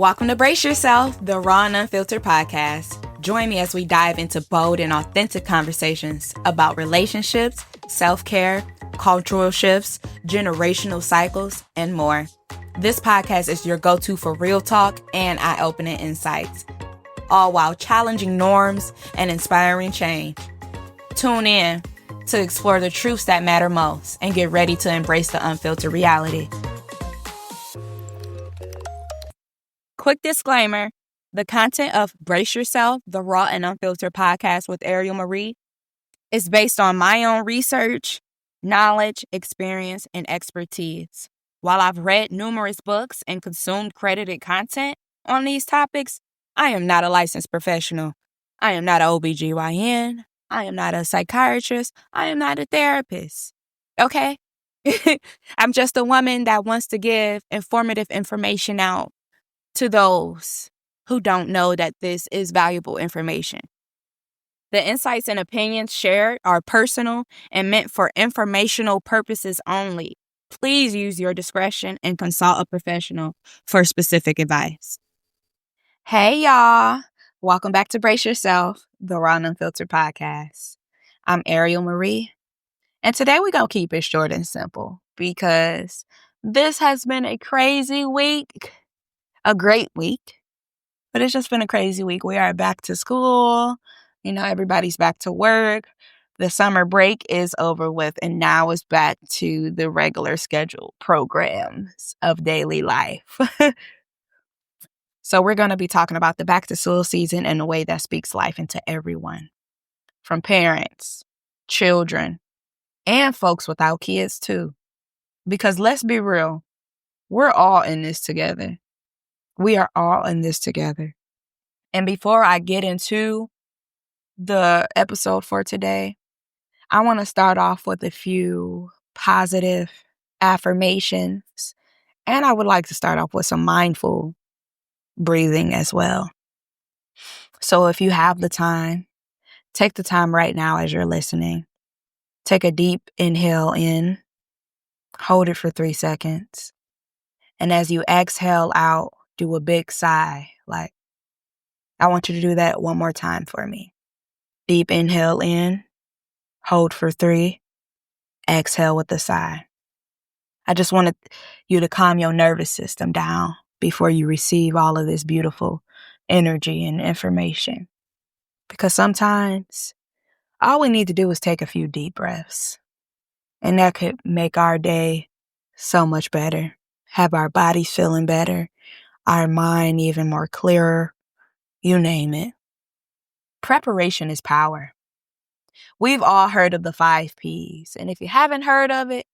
Welcome to Brace Yourself, the Raw and Unfiltered Podcast. Join me as we dive into bold and authentic conversations about relationships, self-care, cultural shifts, generational cycles, and more. This podcast is your go-to for real talk and eye-opening insights, all while challenging norms and inspiring change. Tune in to explore the truths that matter most and get ready to embrace the unfiltered reality. Quick disclaimer, the content of Brace Yourself, the Raw and Unfiltered Podcast with Ariel Marie is based on my own research, knowledge, experience, and expertise. While I've read numerous books and consumed credited content on these topics, I am not a licensed professional. I am not an OBGYN. I am not a psychiatrist. I am not a therapist. Okay? I'm just a woman that wants to give informative information out to those who don't know that this is valuable information. The insights and opinions shared are personal and meant for informational purposes only. Please use your discretion and consult a professional for specific advice. Hey, y'all. Welcome back to Brace Yourself, the Raw and Unfiltered Podcast. I'm Ariel Marie, and today we're going to keep it short and simple because this has been a crazy week. A great week, but it's just been a crazy week. We are back to school. Everybody's back to work. The summer break is over with, and now it's back to the regular scheduled programs of daily life. So we're going to be talking about the back to school season in a way that speaks life into everyone, from parents, children, and folks without kids too. Because let's be real, we're all in this together. We are all in this together. And before I get into the episode for today, I want to start off with a few positive affirmations. And I would like to start off with some mindful breathing as well. So if you have the time, take the time right now as you're listening. Take a deep inhale in. Hold it for 3 seconds. And as you exhale out, do a big sigh. Like, I want you to do that one more time for me. Deep inhale in, hold for 3, exhale with a sigh. I just wanted you to calm your nervous system down before you receive all of this beautiful energy and information. Because sometimes all we need to do is take a few deep breaths. And that could make our day so much better. Have our bodies feeling better. Our mind even more clearer, you name it. Preparation is power. We've all heard of the 5 Ps, and if you haven't heard of it,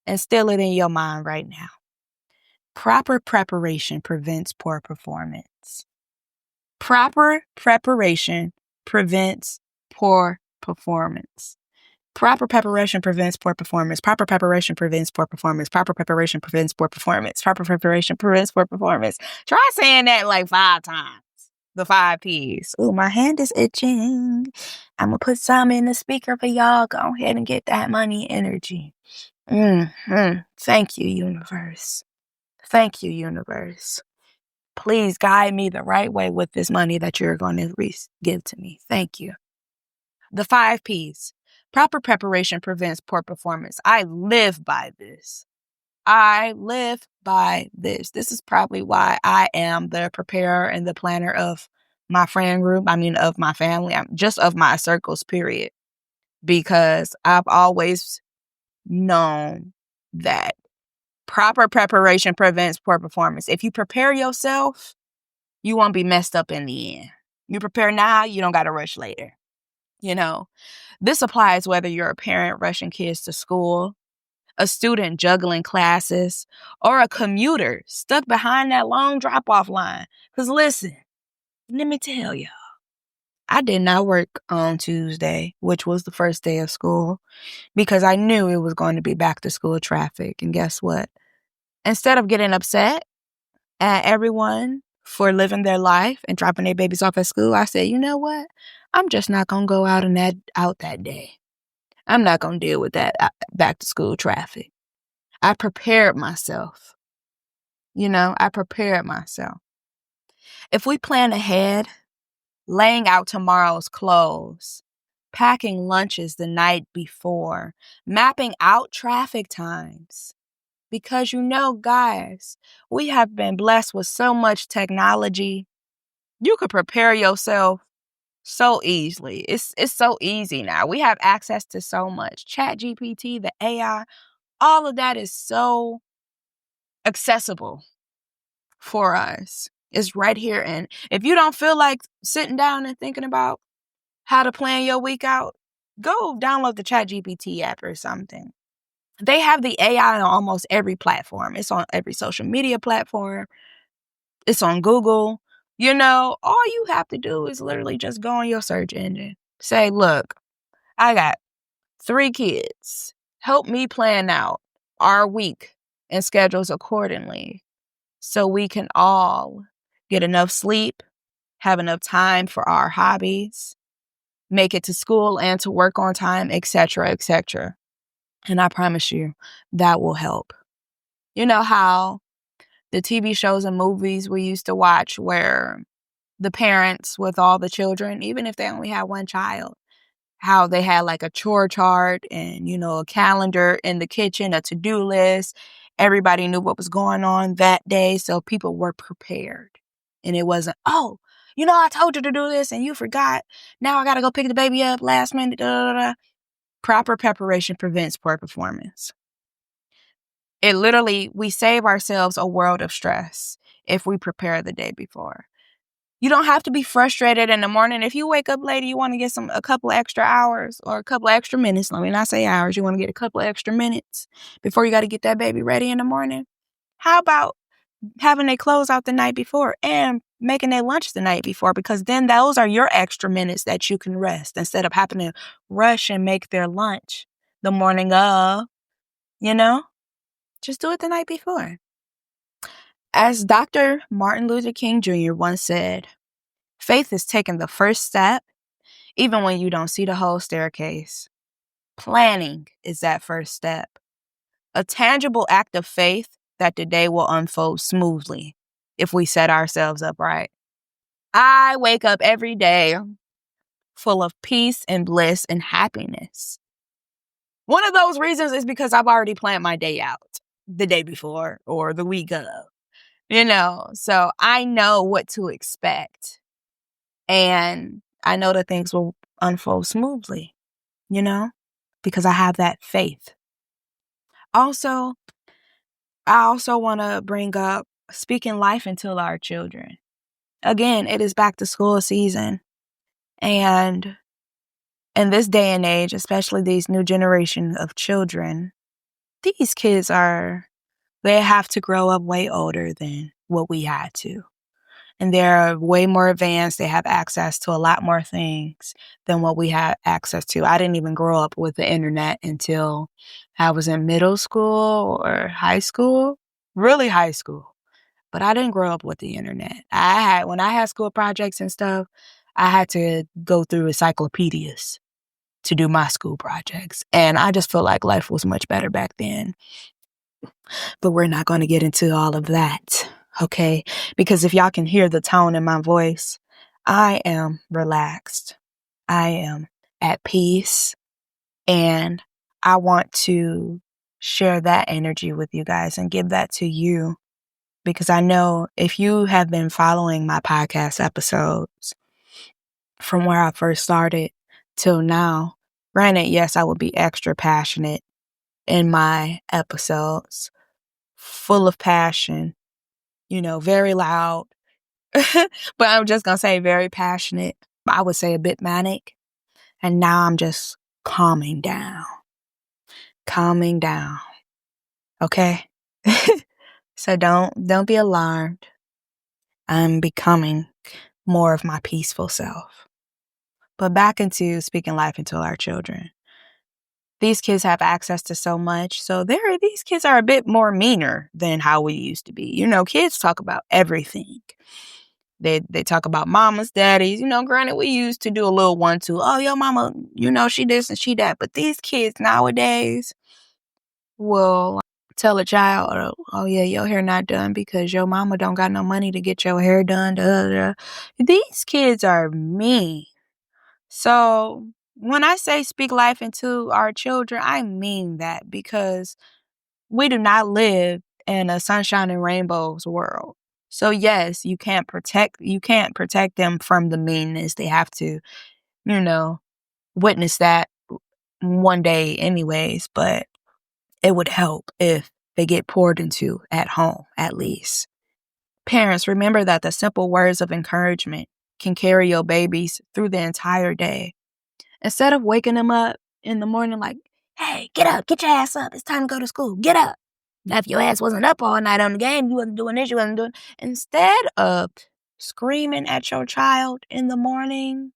instill it in your mind right now. Proper preparation prevents poor performance. Proper preparation prevents poor performance. Proper preparation prevents poor performance. Proper preparation prevents poor performance. Proper preparation prevents poor performance. Proper preparation prevents poor performance. Try saying that like 5 times. The 5 Ps. Ooh, my hand is itching. I'm going to put some in the speaker for y'all. Go ahead and get that money energy. Thank you, universe. Thank you, universe. Please guide me the right way with this money that you're going to give to me. Thank you. The 5 Ps. Proper preparation prevents poor performance. I live by this. I live by this. This is probably why I am the preparer and the planner of my friend group. Of my family. Just of my circles, period. Because I've always known that proper preparation prevents poor performance. If you prepare yourself, you won't be messed up in the end. You prepare now, you don't got to rush later. This applies whether you're a parent rushing kids to school, a student juggling classes, or a commuter stuck behind that long drop-off line. Because listen, let me tell y'all, I did not work on Tuesday, which was the first day of school, because I knew it was going to be back to school traffic. And guess what? Instead of getting upset at everyone for living their life and dropping their babies off at school, I said, you know what? I'm just not going to go out that day. I'm not going to deal with that back to school traffic. I prepared myself. I prepared myself. If we plan ahead, laying out tomorrow's clothes, packing lunches the night before, mapping out traffic times. Because guys, we have been blessed with so much technology. You could prepare yourself so easily. It's so easy now. We have access to so much. ChatGPT, the AI, all of that is so accessible for us. It's right here. And if you don't feel like sitting down and thinking about how to plan your week out, go download the ChatGPT app or something. They have the AI on almost every platform. It's on every social media platform. It's on Google. All you have to do is literally just go on your search engine. Say, look, I got 3 kids. Help me plan out our week and schedules accordingly so we can all get enough sleep, have enough time for our hobbies, make it to school and to work on time, etc., etc. And I promise you, that will help. You know how the TV shows and movies we used to watch where the parents with all the children, even if they only had one child, how they had like a chore chart and, a calendar in the kitchen, a to-do list. Everybody knew what was going on that day, so people were prepared. And it wasn't, I told you to do this and you forgot. Now I got to go pick the baby up last minute. Da, da, da. Proper preparation prevents poor performance. We save ourselves a world of stress if we prepare the day before. You don't have to be frustrated in the morning. If you wake up late, you want to get a couple extra hours or a couple extra minutes. Let me not say hours. You want to get a couple extra minutes before you got to get that baby ready in the morning. How about having their clothes out the night before and making their lunch the night before? Because then those are your extra minutes that you can rest instead of having to rush and make their lunch the morning of, Just do it the night before. As Dr. Martin Luther King Jr. once said, faith is taking the first step, even when you don't see the whole staircase. Planning is that first step. A tangible act of faith that the day will unfold smoothly if we set ourselves up right. I wake up every day full of peace and bliss and happiness. One of those reasons is because I've already planned my day out the day before or the week of. So I know what to expect. And I know that things will unfold smoothly, because I have that faith. Also, I also want to bring up speaking life into our children. Again, it is back to school season. And in this day and age, especially these new generation of children, these kids they have to grow up way older than what we had to. And they're way more advanced. They have access to a lot more things than what we had access to. I didn't even grow up with the internet until I was in middle school or high school, really high school. But I didn't grow up with the internet. When I had school projects and stuff, I had to go through encyclopedias to do my school projects. And I just feel like life was much better back then. But we're not going to get into all of that, okay? Because if y'all can hear the tone in my voice, I am relaxed. I am at peace. And I want to share that energy with you guys and give that to you. Because I know if you have been following my podcast episodes from where I first started till now, granted, yes, I would be extra passionate in my episodes, full of passion, very loud. But I'm just going to say very passionate. I would say a bit manic. And now I'm just calming down. Okay? So don't be alarmed. I'm becoming more of my peaceful self. But back into speaking life into our children. These kids have access to so much. So these kids are a bit more meaner than how we used to be. Kids talk about everything. They talk about mamas, daddies. Granted, we used to do a little 1-2. Oh, your mama, she this and she that. But these kids nowadays will tell a child, oh yeah, your hair not done because your mama don't got no money to get your hair done. Duh, duh. These kids are mean. So when I say speak life into our children, I mean that because we do not live in a sunshine and rainbows world. So yes, you can't protect them from the meanness. They have to, witness that one day anyways, but it would help if they get poured into at home, at least. Parents, remember that the simple words of encouragement can carry your babies through the entire day. Instead of waking them up in the morning like, hey, get up, get your ass up. It's time to go to school. Get up. Now, if your ass wasn't up all night on the game, you wasn't doing this, you wasn't doing. Instead of screaming at your child in the morning,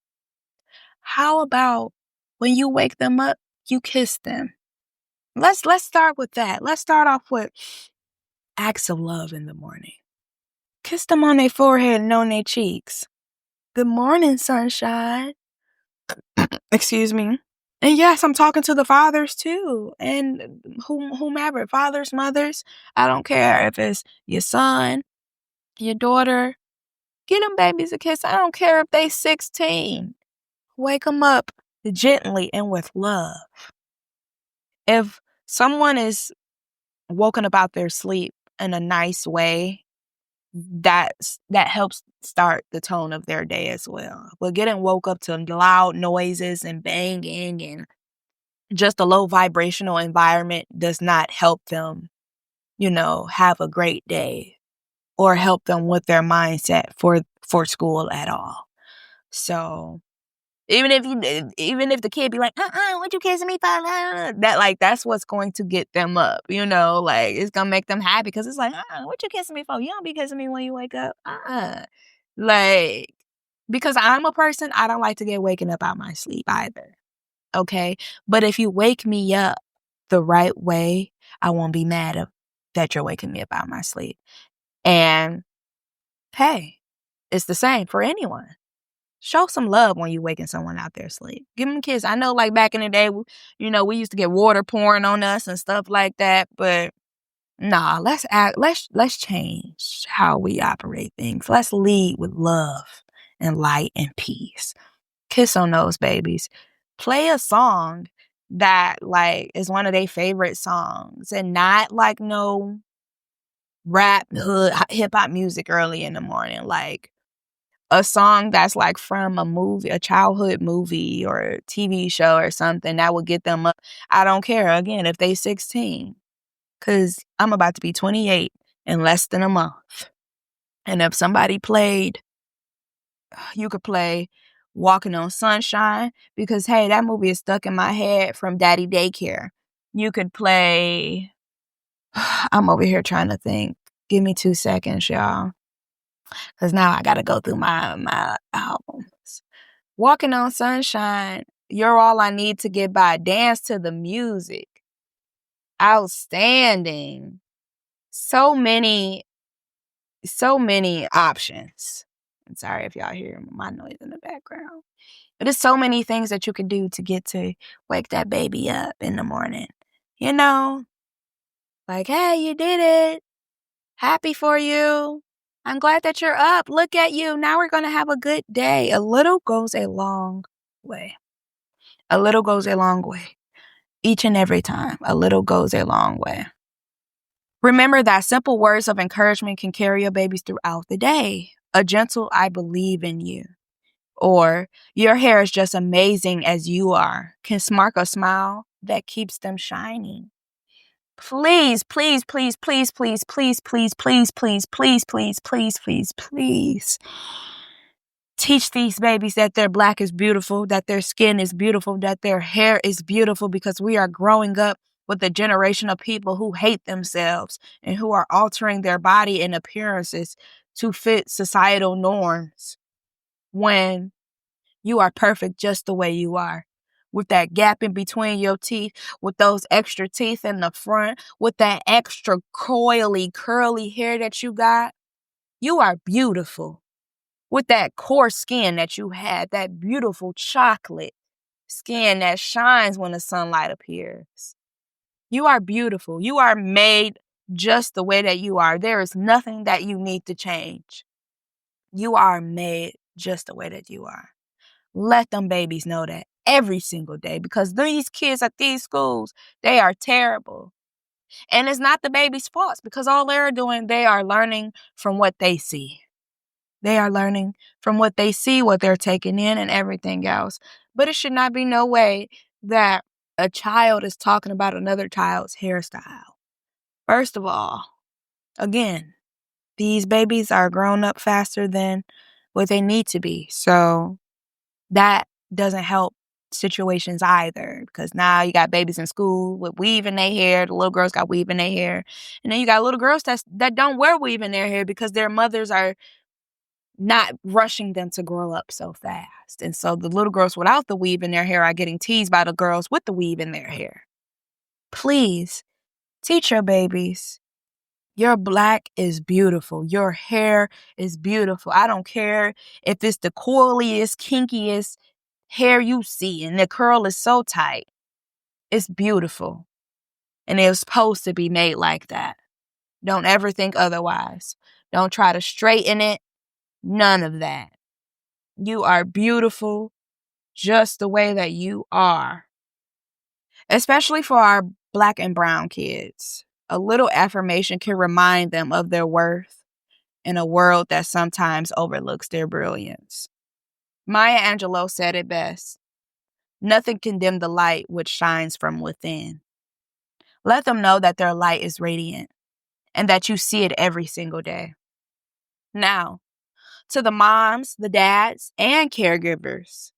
how about when you wake them up, you kiss them? Let's start with that. Let's start off with acts of love in the morning. Kiss them on their forehead and on their cheeks. Good morning, sunshine. Excuse me. And yes, I'm talking to the fathers too. And whomever, fathers, mothers, I don't care if it's your son, your daughter. Get them babies a kiss. I don't care if they 16. Wake them up gently and with love. If someone is woken up out their sleep in a nice way, that helps start the tone of their day as well. But getting woke up to loud noises and banging and just a low vibrational environment does not help them, have a great day or help them with their mindset for school at all. So even if the kid be like, what you kissing me for? That's what's going to get them up, it's gonna make them happy because it's like, what you kissing me for? You don't be kissing me when you wake up. Because I'm a person, I don't like to get waken up out my sleep either. Okay. But if you wake me up the right way, I won't be mad that you're waking me up out my sleep. And hey, it's the same for anyone. Show some love when you waking someone out their sleep. Give them a kiss. I know, like back in the day, we used to get water pouring on us and stuff like that. But nah, let's change how we operate things. Let's lead with love and light and peace. Kiss on those babies. Play a song that is one of their favorite songs, and not no rap, hood, hip hop music early in the morning. A song that's from a movie, a childhood movie or a TV show or something that will get them up. I don't care, again, if they 16, because I'm about to be 28 in less than a month. And if somebody played, you could play Walking on Sunshine, because, hey, that movie is stuck in my head from Daddy Daycare. You could play, I'm over here trying to think. Give me 2 seconds, y'all. Because now I got to go through my albums. Walking on Sunshine, You're All I Need to Get By, Dance to the Music. Outstanding. So many options. I'm sorry if y'all hear my noise in the background. But there's so many things that you can do to get to wake that baby up in the morning. Hey, you did it. Happy for you. I'm glad that you're up. Look at you. Now we're going to have a good day. A little goes a long way. A little goes a long way. Each and every time, a little goes a long way. Remember that simple words of encouragement can carry your babies throughout the day. A gentle, I believe in you. Or, your hair is just amazing as you are, can spark a smile that keeps them shining. Please, please, please, please, please, please, please, please, please, please, please, please, please, please. Teach these babies that their black is beautiful, that their skin is beautiful, that their hair is beautiful, because we are growing up with a generation of people who hate themselves and who are altering their body and appearances to fit societal norms, when you are perfect just the way you are. With that gap in between your teeth, with those extra teeth in the front, with that extra coily, curly hair that you got, you are beautiful. With that coarse skin that you had, that beautiful chocolate skin that shines when the sunlight appears. You are beautiful. You are made just the way that you are. There is nothing that you need to change. You are made just the way that you are. Let them babies know that every single day, because these kids at these schools, they are terrible. And it's not the baby's fault, because all they're doing, they are learning from what they see. They are learning from what they see, what they're taking in, and everything else. But it should not be no way that a child is talking about another child's hairstyle. First of all, again, these babies are grown up faster than what they need to be. So that doesn't help situations either, because now you got babies in school with weave in their hair. The little girls got weave in their hair. And then you got little girls that don't wear weave in their hair because their mothers are not rushing them to grow up so fast. And so the little girls without the weave in their hair are getting teased by the girls with the weave in their hair. Please teach your babies. Your black is beautiful. Your hair is beautiful. I don't care if it's the coiliest, kinkiest hair you see and the curl is so tight. It's beautiful. And it was supposed to be made like that. Don't ever think otherwise. Don't try to straighten it. None of that. You are beautiful just the way that you are. Especially for our Black and brown kids. A little affirmation can remind them of their worth in a world that sometimes overlooks their brilliance. Maya Angelou said it best. Nothing can dim the light which shines from within. Let them know that their light is radiant and that you see it every single day. Now, to the moms, the dads, and caregivers,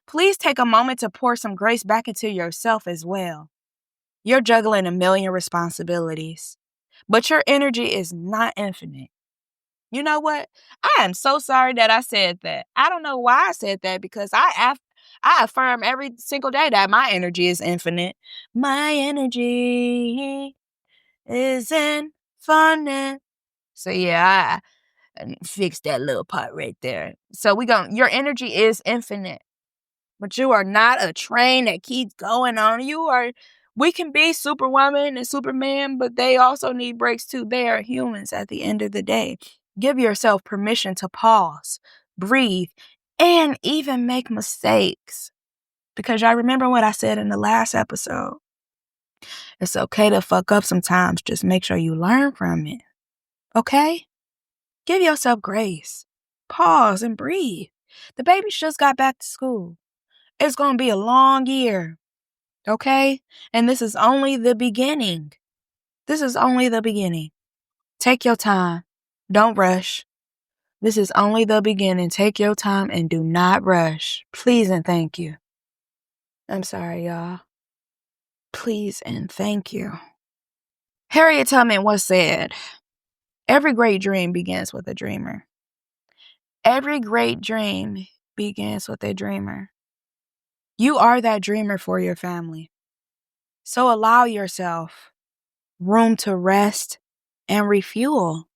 please take a moment to pour some grace back into yourself as well. You're juggling a million responsibilities, but your energy is not infinite. You know what? I am so sorry that I said that. I don't know why I said that, because I affirm every single day that my energy is infinite. My energy is infinite. So yeah, I fixed that little part right there. So your energy is infinite. But you are not a train that keeps going on. We can be Superwoman and Superman, but they also need breaks too. They are humans at the end of the day. Give yourself permission to pause, breathe, and even make mistakes. Because y'all remember what I said in the last episode. It's okay to fuck up sometimes. Just make sure you learn from it. Okay? Give yourself grace. Pause and breathe. The babies just got back to school. It's going to be a long year, okay? And this is only the beginning. This is only the beginning. Take your time. Don't rush. This is only the beginning. Take your time and do not rush. Please and thank you. I'm sorry, y'all. Please and thank you. Harriet Tubman once said, "Every great dream begins with a dreamer." Every great dream begins with a dreamer. You are that dreamer for your family. So allow yourself room to rest and refuel.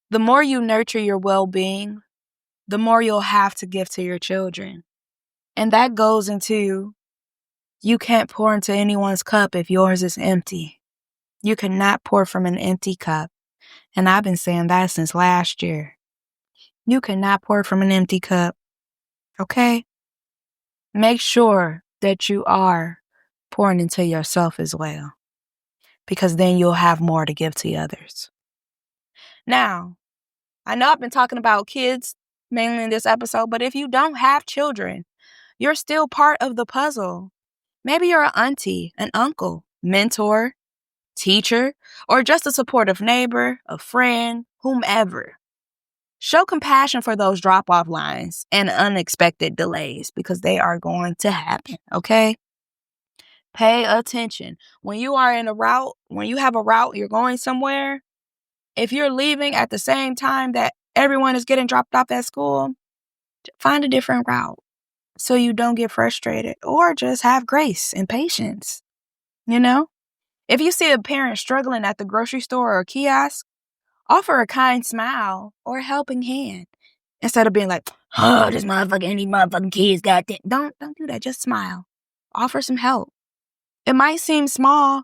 The more you nurture your well-being, the more you'll have to give to your children. And that goes into, you can't pour into anyone's cup if yours is empty. You cannot pour from an empty cup. And I've been saying that since last year. You cannot pour from an empty cup. Okay? Make sure that you are pouring into yourself as well, because then you'll have more to give to others. Now, I know I've been talking about kids mainly in this episode, but if you don't have children, you're still part of the puzzle. Maybe you're an auntie, an uncle, mentor, teacher, or just a supportive neighbor, a friend, whomever. Show compassion for those drop-off lines and unexpected delays, because they are going to happen, okay? Pay attention. When you are in a route, when you have a route, you're going somewhere, if you're leaving at the same time that everyone is getting dropped off at school, find a different route so you don't get frustrated, or just have grace and patience. You know? If you see a parent struggling at the grocery store or kiosk, offer a kind smile or a helping hand instead of being like, "Oh, these motherfucking kids got that." Don't do that. Just smile. Offer some help. It might seem small,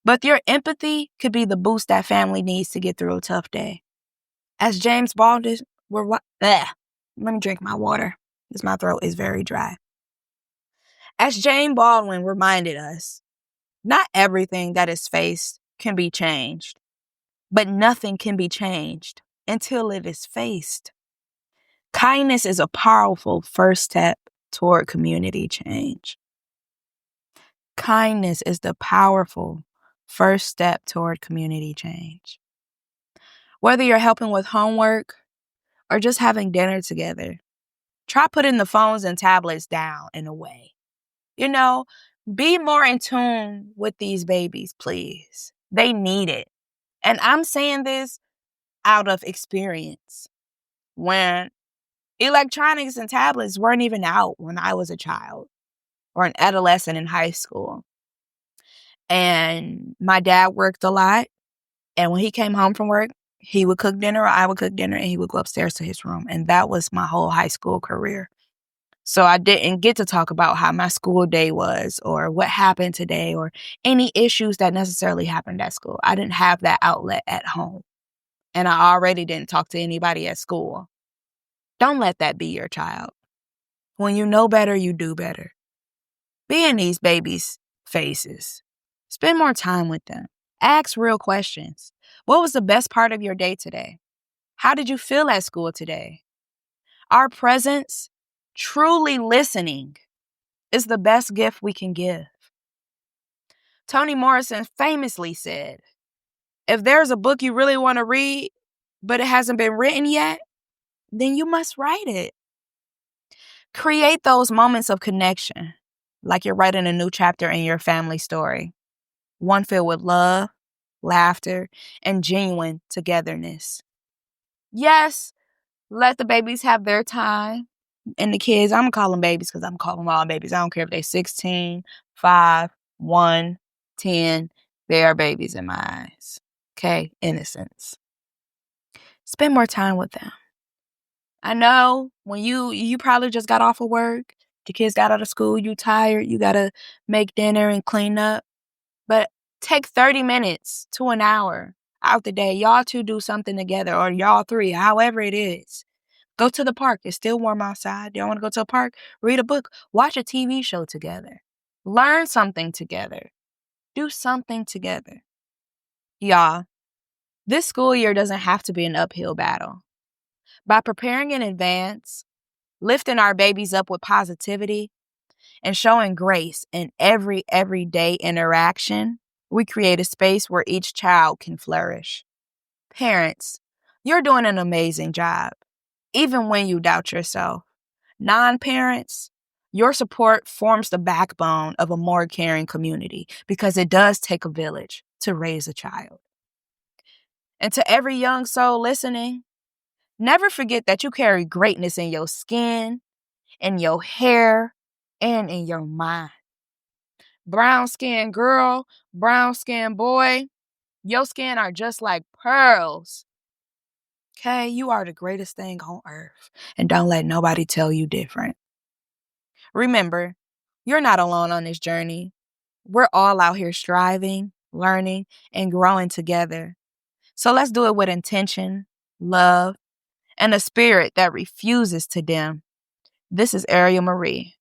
But your empathy could be the boost that family needs to get through a tough day. As James Baldwin, let me drink my water because my throat is very dry. As James Baldwin reminded us, not everything that is faced can be changed, but nothing can be changed until it is faced. Kindness is a powerful first step toward community change. Kindness is the powerful first step toward community change. Whether you're helping with homework or just having dinner together, try putting the phones and tablets down and away. Be more in tune with these babies, please. They need it. And I'm saying this out of experience. When electronics and tablets weren't even out when I was a child or an adolescent in high school. And my dad worked a lot. And when he came home from work, he would cook dinner or I would cook dinner and he would go upstairs to his room. And that was my whole high school career. So I didn't get to talk about how my school day was or what happened today or any issues that necessarily happened at school. I didn't have that outlet at home. And I already didn't talk to anybody at school. Don't let that be your child. When you know better, you do better. Be in these babies' faces. Spend more time with them. Ask real questions. What was the best part of your day today? How did you feel at school today? Our presence, truly listening, is the best gift we can give. Toni Morrison famously said, if there's a book you really want to read, but it hasn't been written yet, then you must write it. Create those moments of connection, like you're writing a new chapter in your family story. One filled with love, laughter, and genuine togetherness. Yes, let the babies have their time. And the kids, I'm going to call them babies because I'm calling them all babies. I don't care if they're 16, 5, 1, 10. They are babies in my eyes. Okay? Innocence. Spend more time with them. I know when you probably just got off of work, the kids got out of school, you tired, you got to make dinner and clean up. But take 30 minutes to an hour out the day. Y'all two do something together, or y'all three, however it is. Go to the park. It's still warm outside. You don't want to go to a park? Read a book. Watch a TV show together. Learn something together. Do something together. Y'all, this school year doesn't have to be an uphill battle. By preparing in advance, lifting our babies up with positivity, and showing grace in every everyday interaction, we create a space where each child can flourish. Parents, you're doing an amazing job, even when you doubt yourself. Non-parents, your support forms the backbone of a more caring community because it does take a village to raise a child. And to every young soul listening, never forget that you carry greatness in your skin, in your hair, and in your mind. Brown-skinned girl, brown-skinned boy, your skin are just like pearls. Okay, you are the greatest thing on earth, and don't let nobody tell you different. Remember, you're not alone on this journey. We're all out here striving, learning, and growing together. So let's do it with intention, love, and a spirit that refuses to dim. This is Ariel Marie,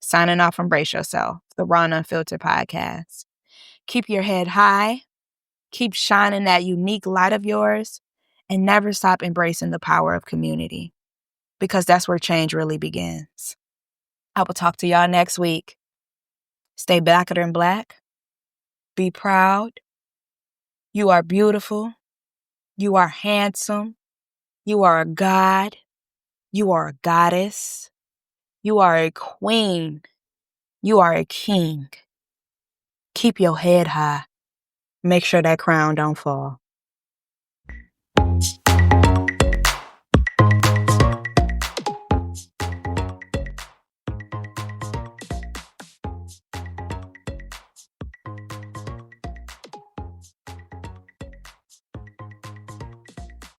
signing off from Brace Yourself, the Raw and Unfiltered Podcast. Keep your head high, keep shining that unique light of yours, and never stop embracing the power of community, because that's where change really begins. I will talk to y'all next week. Stay blacker than black. Be proud. You are beautiful. You are handsome. You are a god. You are a goddess. You are a queen. You are a king. Keep your head high. Make sure that crown don't fall.